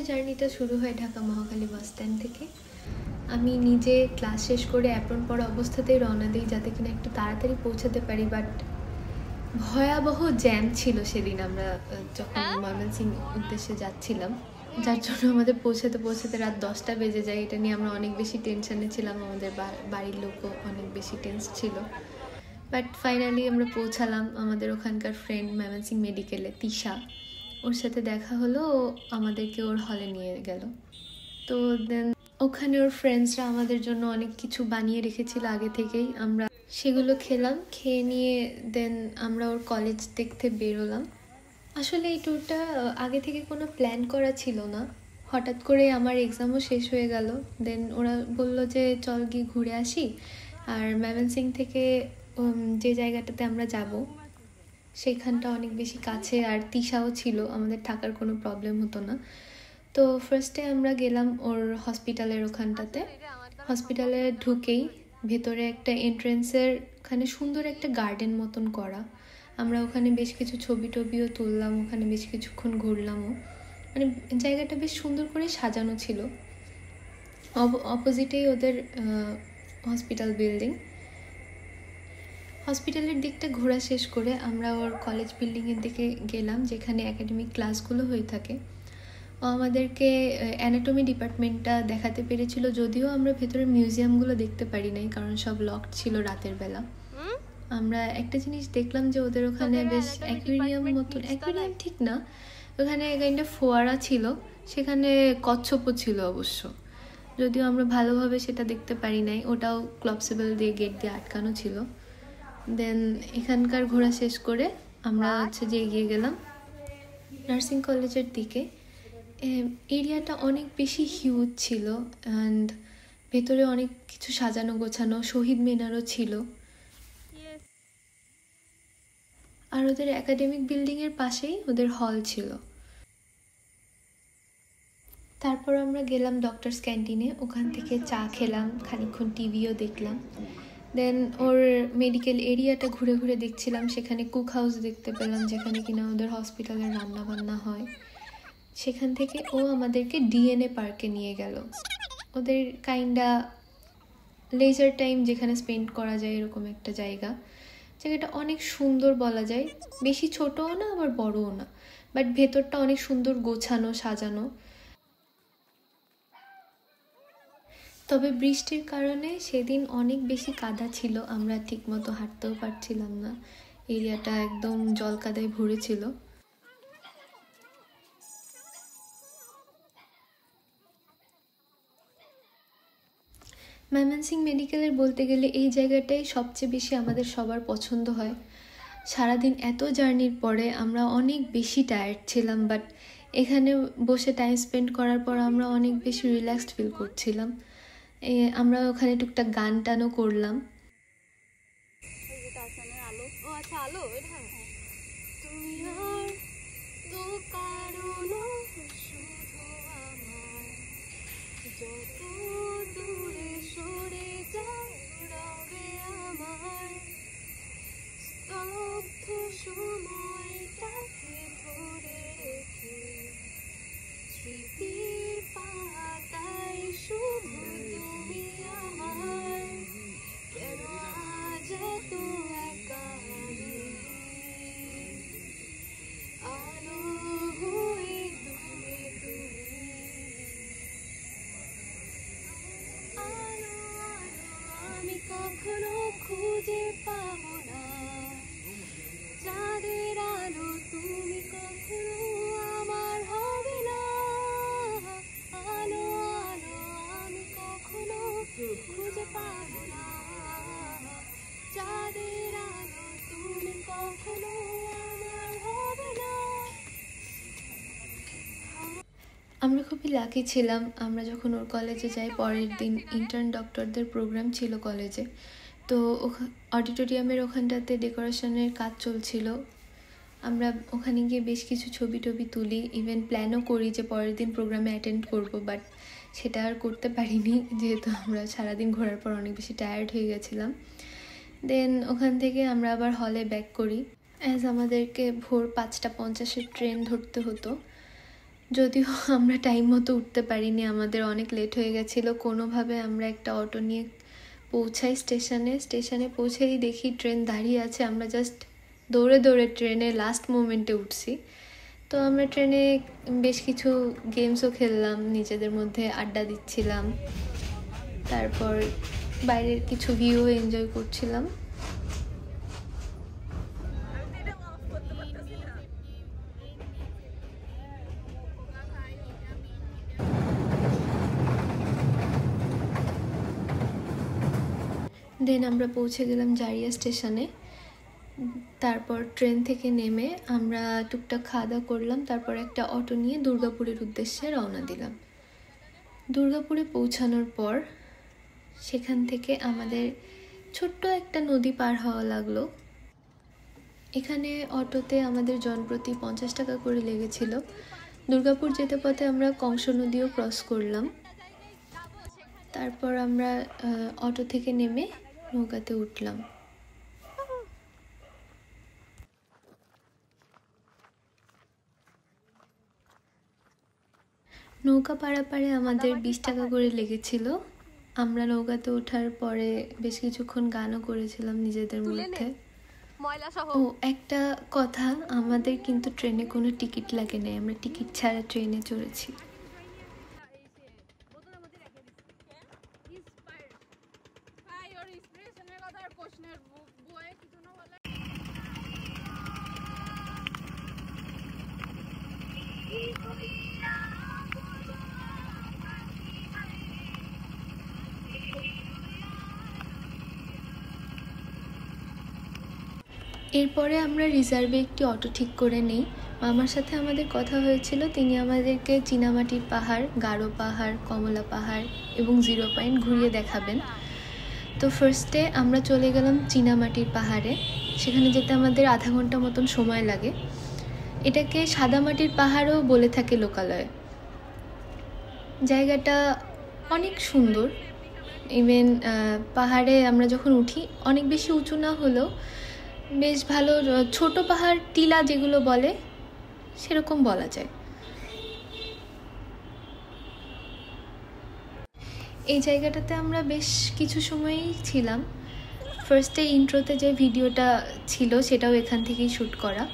জার্নিটা শুরু হয় ঢাকা মহাখালী বাস স্ট্যান্ড থেকে। আমি নিজে ক্লাস শেষ করে অ্যাপ্রন পরা অবস্থাতেই রওনা দিই যাতে কিনা একটু তাড়াতাড়ি পৌঁছাতে পারি, বাট ভয়াবহ জ্যাম ছিল সেদিন আমরা যখন ময়মনসিংহ উদ্দেশ্যে যাচ্ছিলাম, যার জন্য আমাদের পৌঁছাতে পৌঁছাতে রাত 10টা বেজে যায়। এটা নিয়ে আমরা অনেক বেশি টেনশনে ছিলাম, আমাদের বাড়ির লোকও অনেক বেশি টেন্স ছিল। বাট ফাইনালি আমরা পৌঁছালাম। আমাদের ওখানকার ফ্রেন্ড ময়মনসিংহ মেডিকেলে তিশা, ওর সাথে দেখা হলো, ও আমাদেরকে ওর হলে নিয়ে গেল। তো দেন ওখানে ওর ফ্রেন্ডসরা আমাদের জন্য অনেক কিছু বানিয়ে রেখেছিল আগে থেকেই, আমরা সেগুলো খেলাম। খেয়ে নিয়ে দেন আমরা ওর কলেজ দেখতে বেরোলাম। আসলে এই ট্যুরটা আগে থেকে কোনো প্ল্যান করা ছিল না, হঠাৎ করে আমার এক্সামও শেষ হয়ে গেল। দেন ওরা বলল যে চল গিয়ে ঘুরে আসি। আর ময়মনসিংহ থেকে যে জায়গাটাতে আমরা যাব সেইখানটা অনেক বেশি কাছে, আর তিশাও ছিল, আমাদের থাকার কোনো প্রবলেম হতো না। তো ফার্স্টে আমরা গেলাম ওর হসপিটালের ওখানটাতে। হসপিটালে ঢুকেই ভেতরে একটা এন্ট্রেন্সের ওখানে সুন্দর একটা গার্ডেন মতন করা, আমরা ওখানে বেশ কিছু ছবি টবিও তুললাম, ওখানে বেশ কিছুক্ষণ ঘুরলামও। মানে জায়গাটা বেশ সুন্দর করে সাজানো ছিল। অপোজিটেই ওদের হসপিটাল বিল্ডিং। হসপিটালের দিকটা ঘোরা শেষ করে আমরা ওর কলেজ বিল্ডিংয়ের দিকে গেলাম, যেখানে একাডেমিক ক্লাসগুলো হয়ে থাকে। ও আমাদেরকে অ্যানাটমি ডিপার্টমেন্টটা দেখাতে পেরেছিল, যদিও আমরা ভেতরে মিউজিয়ামগুলো দেখতে পারি নাই কারণ সব লকড ছিল রাতের বেলা। আমরা একটা জিনিস দেখলাম যে ওদের ওখানে বেশ অ্যাকুয়ারিয়াম মতন, অ্যাকুয়ারিয়াম ঠিক না, ওখানে কাইন্ড অফ ফোয়ারা ছিল, সেখানে কচ্ছপও ছিল অবশ্য, যদিও আমরা ভালোভাবে সেটা দেখতে পারি নাই, ওটাও ক্লপসিবল দিয়ে গেট দিয়ে আটকানো ছিল। দেন এখানকার ঘোরা শেষ করে আমরা যে এগিয়ে গেলাম নার্সিং কলেজের দিকে। এরিয়াটা অনেক বেশি হিউজ ছিল অ্যান্ড ভেতরে অনেক কিছু সাজানো গোছানো, শহীদ মিনারও ছিল। আর ওদের একাডেমিক বিল্ডিংয়ের পাশেই ওদের হল ছিল। তারপর আমরা গেলাম ডক্টরস ক্যান্টিনে, ওখান থেকে চা খেলাম, খানিকক্ষণ টিভিও দেখলাম। দেন ওর মেডিকেল এরিয়াটা ঘুরে ঘুরে দেখছিলাম, সেখানে কুক হাউস দেখতে পেলাম যেখানে কিনা ওদের হসপিটালে রান্না বান্না হয়। সেখান থেকে ও আমাদেরকে ডিএনএ পার্কে নিয়ে গেল, ওদের কাইন্ডা লেজার টাইম যেখানে স্পেন্ড করা যায় এরকম একটা জায়গা। জায়গাটা অনেক সুন্দর বলা যায়, বেশি ছোটও না আবার বড়ও না, বাট ভেতরটা অনেক সুন্দর গোছানো সাজানো। তবে বৃষ্টির কারণে সেদিন অনেক বেশি কাদা ছিল, আমরা ঠিকমতো হাঁটতেও পারছিলাম না, এরিয়াটা একদম জলকাদায় ভরে ছিল। ময়মনসিংহ মেডিকেলের বলতে গেলে এই জায়গাটাই সবচেয়ে বেশি আমাদের সবার পছন্দ হয়। সারাদিন এত জার্নির পরে আমরা অনেক বেশি টায়ার্ড ছিলাম, বাট এখানে বসে টাইম স্পেন্ড করার পর আমরা অনেক বেশি রিল্যাক্সড ফিল করছিলাম। আমরা ওখানে টুকটাক গান টানও করলাম। আমরা খুবই লাকি ছিলাম, আমরা যখন ওর কলেজে যাই পরের দিন ইন্টার্ন ডক্টরদের প্রোগ্রাম ছিল কলেজে, তো অডিটোরিয়ামের ওখানটাতে ডেকোরেশনের কাজ চলছিল। আমরা ওখানে গিয়ে বেশ কিছু ছবি টবি তুলি, ইভেন প্ল্যানও করি যে পরের দিন প্রোগ্রামে অ্যাটেন্ড করব, বাট সেটা আর করতে পারিনি যেহেতু আমরা সারাদিন ঘোরার পর অনেক বেশি টায়ার্ড হয়ে গেছিলাম। দেন ওখান থেকে আমরা আবার হলে ব্যাক করি, অ্যাজ আমাদেরকে ভোর 5:50 ট্রেন ধরতে হতো। যদিও আমরা টাইম মতো উঠতে পারিনি, আমাদের অনেক লেট হয়ে গেছিলো। কোনোভাবে আমরা একটা অটো নিয়ে পৌঁছাই স্টেশনে পৌঁছেই দেখি ট্রেন দাঁড়িয়ে আছে। আমরা জাস্ট দৌড়ে দৌড়ে ট্রেনের লাস্ট মোমেন্টে উঠছি। তো আমরা ট্রেনে বেশ কিছু গেমসও খেললাম, নিজেদের মধ্যে আড্ডা দিচ্ছিলাম, তারপর বাইরের কিছু ভিউ এনজয় করছিলাম। দেন আমরা পৌঁছে গেলাম জারিয়া স্টেশনে। তারপর ট্রেন থেকে নেমে আমরা টুকটাক খাওয়া দাওয়া করলাম, তারপর একটা অটো নিয়ে দুর্গাপুরের উদ্দেশ্যে রওনা দিলাম। দুর্গাপুরে পৌঁছানোর পর সেখান থেকে আমাদের ছোট্ট একটা নদী পার হওয়া লাগলো। এখানে অটোতে আমাদের জনপ্রতি 50 টাকা করে লেগেছিল। দুর্গাপুর যেতে পথে আমরা কংস নদীও ক্রস করলাম। তারপর আমরা অটো থেকে নেমে নৌকাতে উঠলাম। নৌকা পারাপারে আমাদের 20 টাকা করে লেগেছিল। আমরা নৌকাতে ওঠার পরে বেশ কিছুক্ষণ গানও করেছিলাম নিজেদের মধ্যে। ও একটা কথা, আমাদের কিন্তু ট্রেনে কোনো টিকিট লাগে নাই, আমরা টিকিট ছাড়া ট্রেনে চড়েছি। এরপরে আমরা রিজার্ভে একটি অটো ঠিক করে নিই। মামার সাথে আমাদের কথা হয়েছিল, তিনি আমাদেরকে চীনামাটির পাহাড়, গারো পাহাড়, কমলা পাহাড় এবং 0 পয়েন্ট ঘুরিয়ে দেখাবেন। তো ফার্স্টে আমরা চলে গেলাম চীনামাটির পাহাড়ে। সেখানে যেতে আমাদের আধা ঘন্টা মতন সময় লাগে। এটাকে সাদামাটির পাহাড়ও বলে থাকে লোকালয়ে। জায়গাটা অনেক সুন্দর। ইভেন পাহাড়ে আমরা যখন উঠি অনেক বেশি উঁচু না হলেও বেশ ভালো, ছোট পাহাড় টিলা যেগুলো বলে সেরকম বলা যায়। এই জায়গাটাতে আমরা বেশ কিছু সময়ই ছিলাম। ফার্স্টে ইন্ট্রোতে যে ভিডিওটা ছিল সেটাও এখান থেকেই শ্যুট করা।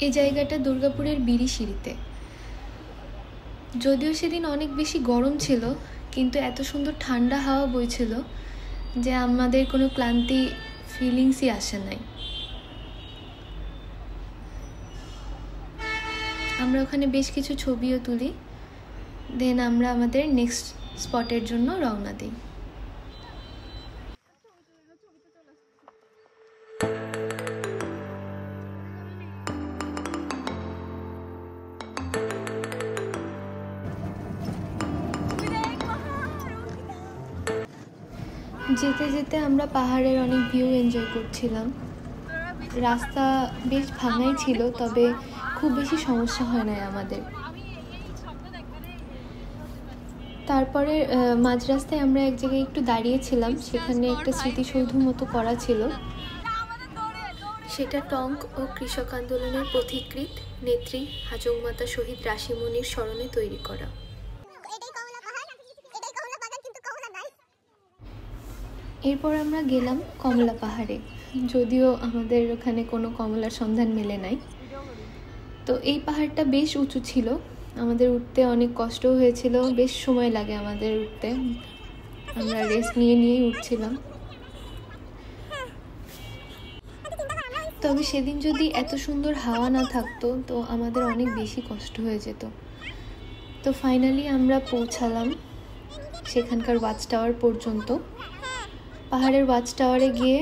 এই জায়গাটা দুর্গাপুরের বিরিশিরিতে। যদিও সেদিন অনেক বেশি গরম ছিল, কিন্তু এত সুন্দর ঠান্ডা হাওয়া বইছিল যে আমাদের কোনো ক্লান্তি ফিলিংসই আসে নাই। আমরা ওখানে বেশ কিছু ছবিও তুলি। দেন আমরা আমাদের নেক্সট স্পটের জন্য রওনা দিই। যেতে যেতে আমরা পাহাড়ের অনেক ভিউ এনজয় করছিলাম। রাস্তা বেশ ভাঙাই ছিল, তবে খুব বেশি সমস্যা হয় নাই আমাদের। তারপরে মাঝ রাস্তায় আমরা এক জায়গায় একটু দাঁড়িয়েছিলাম, সেখানে একটা স্মৃতিসৌধ মতো করা ছিল। সেটা টঙ্ক ও কৃষক আন্দোলনের পথিকৃৎ নেত্রী হাজংমাতা শহীদ রাশিমণির স্মরণে তৈরি করা। এরপর আমরা গেলাম কমলা পাহাড়ে। যদিও আমাদের ওখানে কোনো কমলার সন্ধান মেলে নাই। তো এই পাহাড়টা বেশ উঁচু ছিল, আমাদের উঠতে অনেক কষ্টও হয়েছিল, বেশ সময় লাগে আমাদের উঠতে। আমরা রেস্ট নিয়েই উঠছিলাম। তবে সেদিন যদি এত সুন্দর হাওয়া না থাকতো তো আমাদের অনেক বেশি কষ্ট হয়ে যেত। তো ফাইনালি আমরা পৌঁছালাম সেখানকার ওয়াচ টাওয়ার পর্যন্ত। পাহাড়ের ওয়াচ টাওয়ারে গিয়ে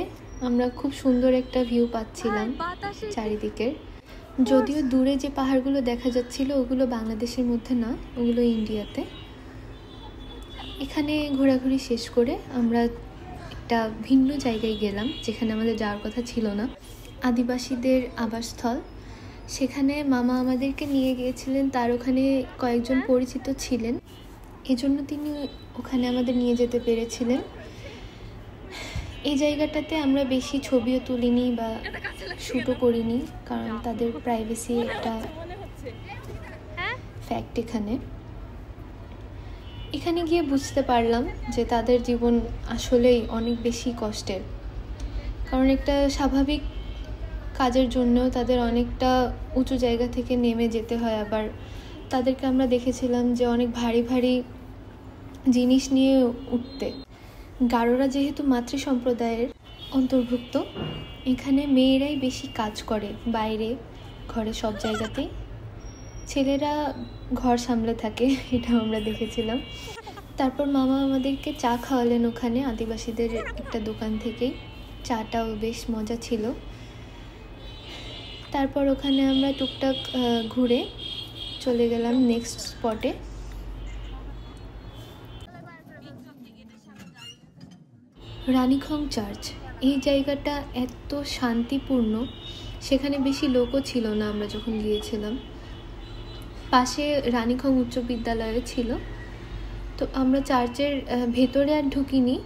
আমরা খুব সুন্দর একটা ভিউ পাচ্ছিলাম চারিদিকের। যদিও দূরে যে পাহাড়গুলো দেখা যাচ্ছিল ওগুলো বাংলাদেশের মধ্যে না, ওগুলো ইন্ডিয়াতে। এখানে ঘোরাঘুরি শেষ করে আমরা একটা ভিন্ন জায়গায় গেলাম যেখানে আমাদের যাওয়ার কথা ছিল না, আদিবাসীদের আবাসস্থল। সেখানে মামা আমাদেরকে নিয়ে গিয়েছিলেন, তার ওখানে কয়েকজন পরিচিত ছিলেন। এজন্য তিনি ওখানে আমাদের নিয়ে যেতে পেরেছিলেন। এই জায়গাটাতে আমরা বেশি ছবিও তুলিনি বা শ্যুটও করিনি, কারণ তাদের প্রাইভেসি একটা ফ্যাক্ট। এখানে গিয়ে বুঝতে পারলাম যে তাদের জীবন আসলেই অনেক বেশি কষ্টের, কারণ একটা স্বাভাবিক কাজের জন্য তাদের অনেকটা উঁচু জায়গা থেকে নেমে যেতে হয়। আবার তাদেরকে আমরা দেখেছিলাম যে অনেক ভারী ভারী জিনিস নিয়ে উঠতে। গারোরা যেহেতু মাতৃ সম্প্রদায়ের অন্তর্ভুক্ত, এখানে মেয়েরাই বেশি কাজ করে, বাইরে ঘরে সব জায়গাতেই। ছেলেরা ঘর সামলে থাকে, এটা আমরা দেখেছিলাম। তারপর মামা আমাদেরকে চা খাওয়ালেন ওখানে আদিবাসীদের একটা দোকান থেকেই। চাটাও বেশ মজা ছিল। তারপর ওখানে আমরা টুকটাক ঘুরে চলে গেলাম নেক্সট স্পটে। রানীখং চার্চ, এই জায়গাটা এত শান্তিপূর্ণ, সেখানে বেশি লোকও ছিল না আমরা যখন গিয়েছিলাম। পাশে রানীখং উচ্চ বিদ্যালয় ছিল। তো আমরা চার্চের ভেতরে আর ঢুকিনি,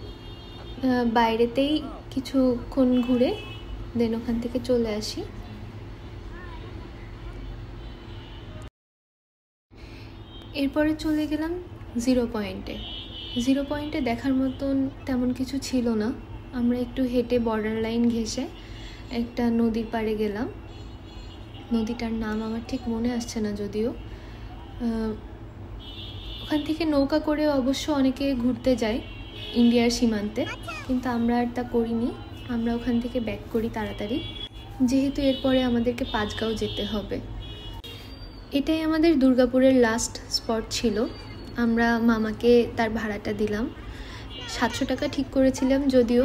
বাইরেতেই কিছুক্ষণ ঘুরে দেন ওখান থেকে চলে আসি। এরপরে চলে গেলাম জিরো পয়েন্টে দেখার মতন তেমন কিছু ছিল না। আমরা একটু হেঁটে বর্ডার লাইন ঘেঁষে একটা নদীর পাড়ে গেলাম। নদীটার নাম আমার ঠিক মনে আসছে না যদিও। ওখান থেকে নৌকা করে অবশ্য অনেকে ঘুরতে যায় ইন্ডিয়ার সীমান্তে, কিন্তু আমরা আর তা করিনি। আমরা ওখান থেকে ব্যাক করি তাড়াতাড়ি, যেহেতু এরপরে আমাদেরকে পাঁচগাঁও যেতে হবে। এটাই আমাদের দুর্গাপুরের লাস্ট স্পট ছিল। আমরা মামাকে তার ভাড়াটা দিলাম। 700 টাকা ঠিক করেছিলাম, যদিও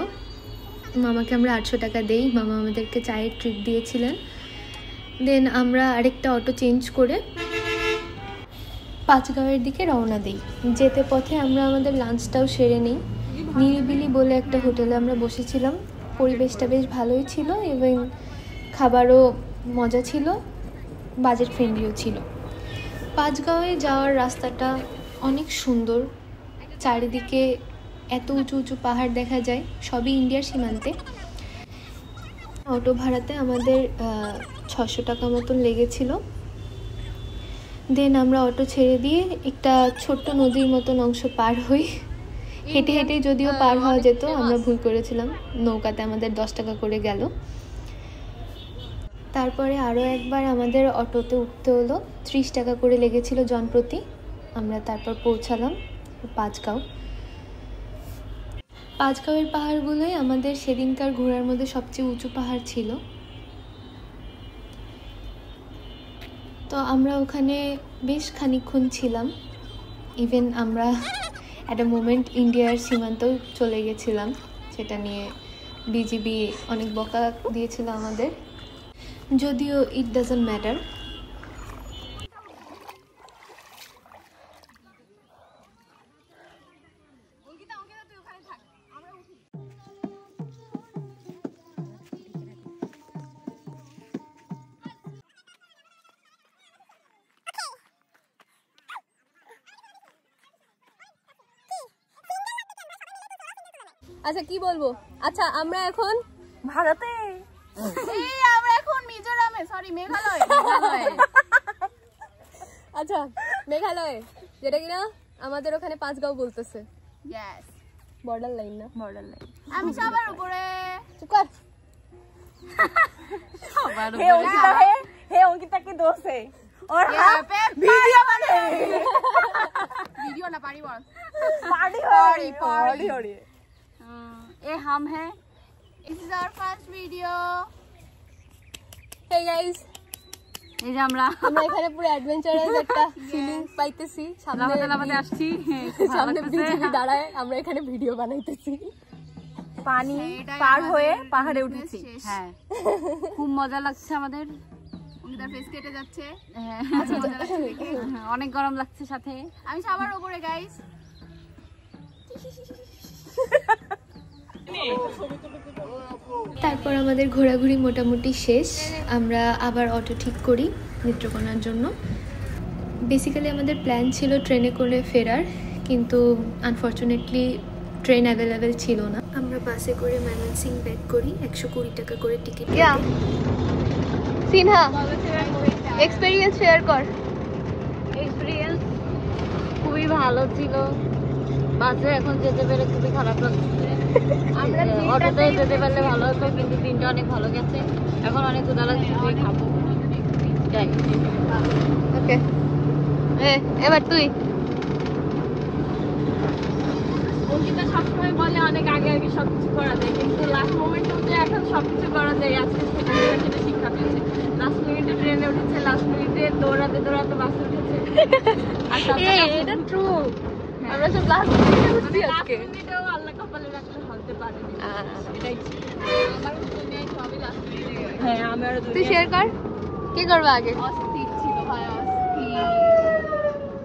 মামাকে আমরা 800 টাকা দেই। মামা আমাদেরকে চায়ের ট্রিট দিয়েছিলেন। দেন আমরা আরেকটা অটো চেঞ্জ করে পাঁচগাঁওয়ের দিকে রওনা দিই। যেতে পথে আমরা আমাদের লাঞ্চটাও সেরে নিই। নিরিবিলি বলে একটা হোটেলে আমরা বসেছিলাম। পরিবেশটা বেশ ভালোই ছিল এবং খাবারও মজা ছিল, বাজেট ফ্রেন্ডলিও ছিল। পাঁচগাঁওয়ে যাওয়ার রাস্তাটা অনেক সুন্দর, চারিদিকে এত উঁচু উঁচু পাহাড় দেখা যায়, সবই ইন্ডিয়ার সীমান্তে। অটো ভাড়াতে আমাদের 600 টাকা মতন লেগেছিল। দেন আমরা অটো ছেড়ে দিয়ে একটা ছোট্ট নদীর মতন অংশ পার হই। হেঁটে হেঁটে যদিও পার হওয়া যেত, আমরা ভুল করেছিলাম, নৌকাতে আমাদের 10 টাকা করে গেল। তারপরে আরও একবার আমাদের অটোতে উঠতে হলো, 30 টাকা করে লেগেছিল জনপ্রতি। আমরা তারপর পৌঁছালাম পাঁচগাঁওয়ের পাহাড়গুলোই আমাদের সেদিনকার ঘোরার মধ্যে সবচেয়ে উঁচু পাহাড় ছিল। তো আমরা ওখানে বেশ খানিকক্ষণ ছিলাম। ইভেন আমরা অ্যাট আ মোমেন্ট ইন্ডিয়ার সীমান্তেও চলে গেছিলাম, সেটা নিয়ে বিজিবি অনেক বকা দিয়েছিল আমাদের, যদিও ইট ডাজন্ট ম্যাটার। আচ্ছা কি বলবো, আচ্ছা আমরা এখন ভারতে, এই আমরা এখন মিজোরামে, সরি মেঘালয়। আচ্ছা মেঘালয়, যেটা কিনা আমাদের ওখানে পাঁচগাঁও বলতেছে। यस বর্ডার লাইন না, বর্ডার লাইন। আমি সবার উপরে। চুপ কর। सबर हे अंकिता की दोस्त है और यहाँ पे वीडियो बने वीडियो ना पारी बोल पार्टी हो रही है। ये हम हैं, This is our first video. Hey guys, এই যে আমরা এখানে পুরো অ্যাডভেঞ্চারাস একটা ফিলিং পাইতেছি। লাভাতে আসছি, সামনে বিজিবি দাঁড়ায়, আমরা এখানে ভিডিও বানাইতেছি। পানি পার হয়ে পাহাড়ে উঠেছি। হ্যাঁ, খুব মজা লাগছে আমাদের। অঙ্কিতার ফেস কেটে যাচ্ছে, অনেক গরম লাগছে সাথে। আমি সবার উপরে গাইস। তারপর আমাদের ঘোরাঘুরি মোটামুটি শেষ। আমরা আবার অটো ঠিক করি নেত্রকোনার জন্য। বেসিক্যালি আমাদের প্ল্যান ছিল ট্রেনে করে ফেরার, কিন্তু আনফর্চুনেটলি ট্রেন অ্যাভেলেবেল ছিল না। আমরা বাসে করে ময়মনসিংহ ব্যাক করি, 120 টাকা করে টিকিট। সিনহা এক্সপেরিয়েন্স শেয়ার কর। এক্সপিরিয়েন্স খুবই ভালো ছিল, বাসে এখন যেতে পেরে খুবই খারাপ লাগছে। আমরা অটোতে যেতে পারলে ভালো হতো, কিন্তু দিনটা অনেক ভালো গেছে। এখন অনেক ক্ষুধা লাগছে, খাবো। ওকে, এবার তুই। অঙ্কিতা সবসময় বলে অনেক আগে আগে সবকিছু করা যায়, কিন্তু লাস্ট মোমেন্টে যে এখন সবকিছু করা যায়, আজকে সেটা শিক্ষা পেয়েছে। লাস্ট মিনিটে ট্রেনে উঠেছে, লাস্ট মিনিটে দৌড়াতে দৌড়াতে বাসে উঠেছে। এটা ট্রু, আমরা সব লাস্ট মিনিটে উঠছি আজকে। মিনিটেও আল্লাহ কপালে রাখলে হতে পারে, এটাই আমার দুনিয়ায় সবই লাস্ট মিনিটে। হ্যাঁ, আমারও তুই শেয়ার কর, কি করবে আগে? অস্থির ছিল ভাই, অস্থির।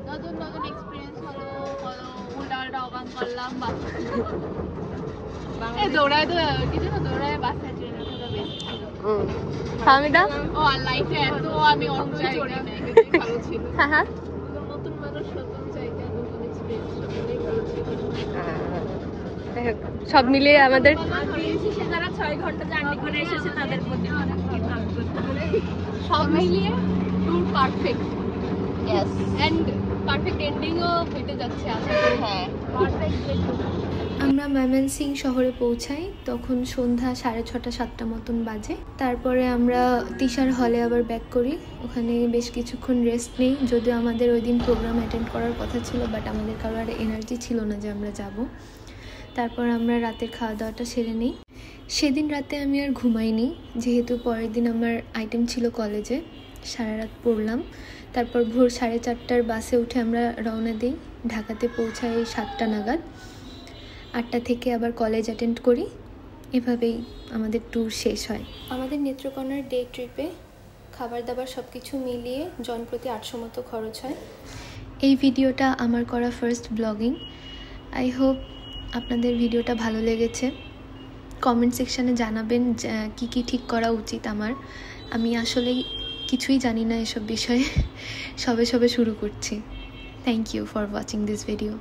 নতুন নতুন এক্সপিরিয়েন্স হলো, উল্টা অবাক করলাম। দৌড়ায় তো কিছু না, দৌড়ায় বাসে ট্রেনে ওঠা বেশি ছিল। ফাহমিদা? ও লাইফে এত আমি অন্য চড়ি নাই, ভালো ছিল। হ্যাঁ, নতুন মানুষ, নতুন জায়গা, নতুন এক্সপিরিয়েন্স, সবই ভালো ছিল। সব মিলিয়ে আমাদের শেষে যারা 6 ঘন্টা জার্নি করে এসেছে তাদের প্রতি অনেক সব মিলিয়ে tour perfect. Yes, and perfect এন্ডিংও হতে যাচ্ছে আশা করি। হ্যাঁ, পারফেক্ট। আমরা ময়মনসিংহ শহরে পৌঁছাই তখন সন্ধ্যা 6:30 7টা মতন বাজে। তারপরে আমরা তিশার হলে আবার ব্যাক করি, ওখানে বেশ কিছুক্ষণ রেস্ট নেই। যদিও আমাদের ওই দিন প্রোগ্রাম অ্যাটেন্ড করার কথা ছিল, বাট আমাদের কারো আর এনার্জি ছিল না যে আমরা যাব। তারপর আমরা রাতের খাওয়া দাওয়াটা সেরে নিই। সেদিন রাতে আমি আর ঘুমাইনি, যেহেতু পরের দিন আমার আইটেম ছিল কলেজে। সারা রাত পড়লাম। তারপর ভোর 4:30টার বাসে উঠে আমরা রওনা দিই। ঢাকাতে পৌঁছাই 7টা নাগাদ। 8টা থেকে আবার কলেজ অ্যাটেন্ড করি। এভাবেই আমাদের ট্যুর শেষ হয়। আমাদের নেত্রকোনার ডে ট্রিপে খাবার দাবার সব কিছু মিলিয়ে জনপ্রতি 800 মতো খরচ হয়। এই ভিডিওটা আমার করা ফার্স্ট ব্লগিং। আই হোপ আপনাদের ভিডিওটা ভালো লেগেছে। কমেন্ট সেকশানে জানাবেন কি কি ঠিক করা উচিত আমার। আমি আসলেই কিছুই জানি না এসব বিষয়ে, সবে সবে শুরু করছি। Thank you for watching this video.